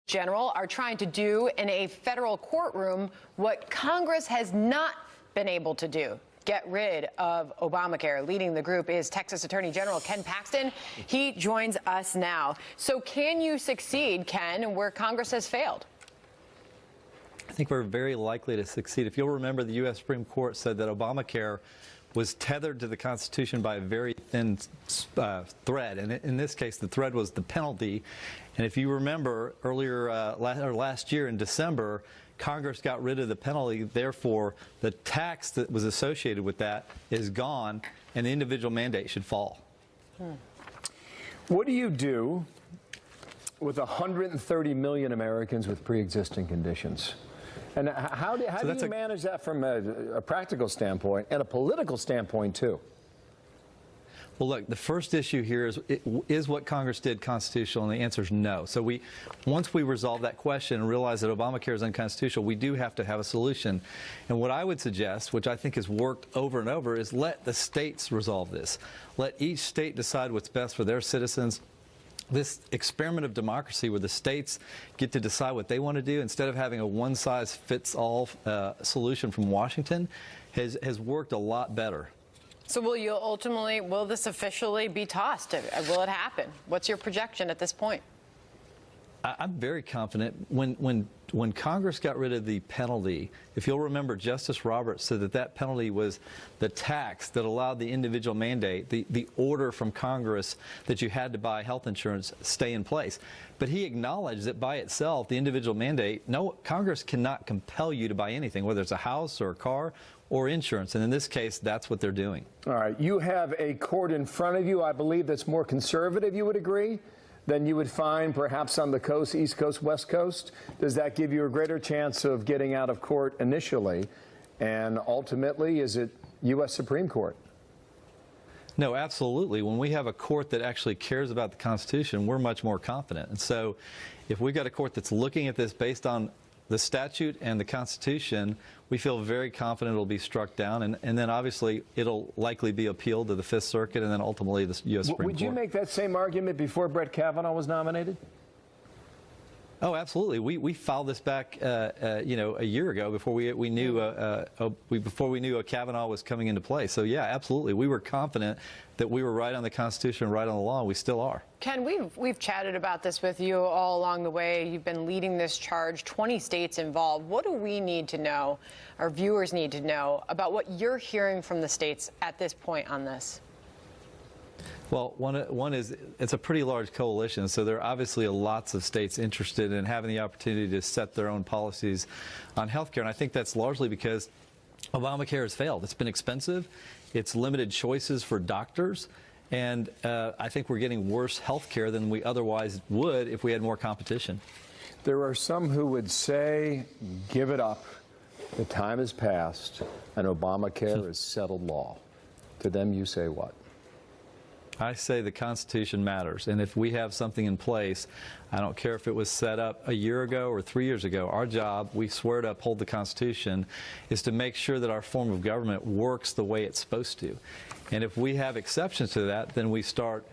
General are trying to do in a federal courtroom what Congress has not been able to do. Get rid of Obamacare. Leading the group is Texas Attorney General Ken Paxton. He joins us now. So can you succeed, Ken, where Congress has failed? I think we're very likely to succeed. If you'll remember, the U.S. Supreme Court said that Obamacare was tethered to the Constitution by a very thin thread, and in this case, the thread was the penalty. And if you remember, earlier last year in December, Congress got rid of the penalty. Therefore, the tax that was associated with that is gone, and the individual mandate should fall. What do you do with 130 million Americans with pre-existing conditions? And how do you manage that from a practical standpoint and a political standpoint, too? Well, look, the first issue here is what Congress did constitutional, and the answer is no. So once we resolve that question and realize that Obamacare is unconstitutional, we do have to have a solution. And what I would suggest, which I think has worked over and over, is let the states resolve this. Let each state decide what's best for their citizens. This experiment of democracy where the states get to decide what they want to do instead of having a one-size-fits-all solution from Washington has worked a lot better. So will this officially be tossed? Will it happen? What's your projection at this point? I'm very confident. When Congress got rid of the penalty, if you'll remember, Justice Roberts said that penalty was the tax that allowed the individual mandate, the order from Congress that you had to buy health insurance, stay in place. But he acknowledged that by itself, the individual mandate, no, Congress cannot compel you to buy anything, whether it's a house or a car or insurance. And in this case, that's what they're doing. All right. You have a court in front of you, I believe, that's more conservative, you would agree, than you would find perhaps on the coast, East Coast, West Coast? Does that give you a greater chance of getting out of court initially? And ultimately, is it U.S. Supreme Court? No, absolutely. When we have a court that actually cares about the Constitution, we're much more confident. And so if we've got a court that's looking at this based on the statute and the Constitution, we feel very confident it'll be struck down, and then obviously it'll likely be appealed to the Fifth Circuit and then ultimately the U.S. Supreme Court. Would you make that same argument before Brett Kavanaugh was nominated? Oh, absolutely. We filed this back, a year ago before we knew Kavanaugh was coming into play. So yeah, absolutely. We were confident that we were right on the Constitution, right on the law. And we still are. Ken, we've chatted about this with you all along the way. You've been leading this charge. 20 states involved. What do we need to know? Our viewers need to know about what you're hearing from the states at this point on this. Well, one is it's a pretty large coalition, so there are obviously lots of states interested in having the opportunity to set their own policies on health care, and I think that's largely because Obamacare has failed. It's been expensive, it's limited choices for doctors, and I think we're getting worse health care than we otherwise would if we had more competition. There are some who would say, give it up. The time has passed, and Obamacare is settled law. To them, you say what? I say the Constitution matters, and if we have something in place, I don't care if it was set up a year ago or 3 years ago, our job, we swear to uphold the Constitution, is to make sure that our form of government works the way it's supposed to. And if we have exceptions to that, then we start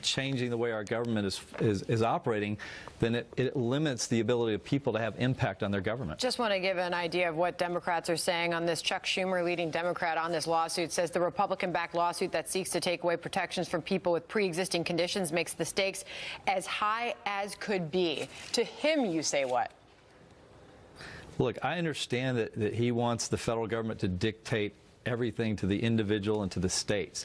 changing the way our government is operating, then it limits the ability of people to have impact on their government. Just want to give an idea of what Democrats are saying on this. Chuck Schumer, leading Democrat on this lawsuit, says the Republican-backed lawsuit that seeks to take away protections from people with pre-existing conditions makes the stakes as high as could be. To him, you say what? Look, I understand that he wants the federal government to dictate everything to the individual and to the states.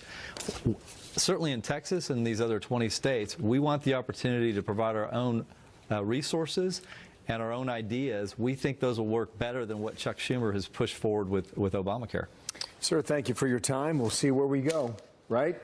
Certainly in Texas and these other 20 states, we want the opportunity to provide our own resources and our own ideas. We think those will work better than what Chuck Schumer has pushed forward with Obamacare. Sir, thank you for your time. We'll see where we go, right?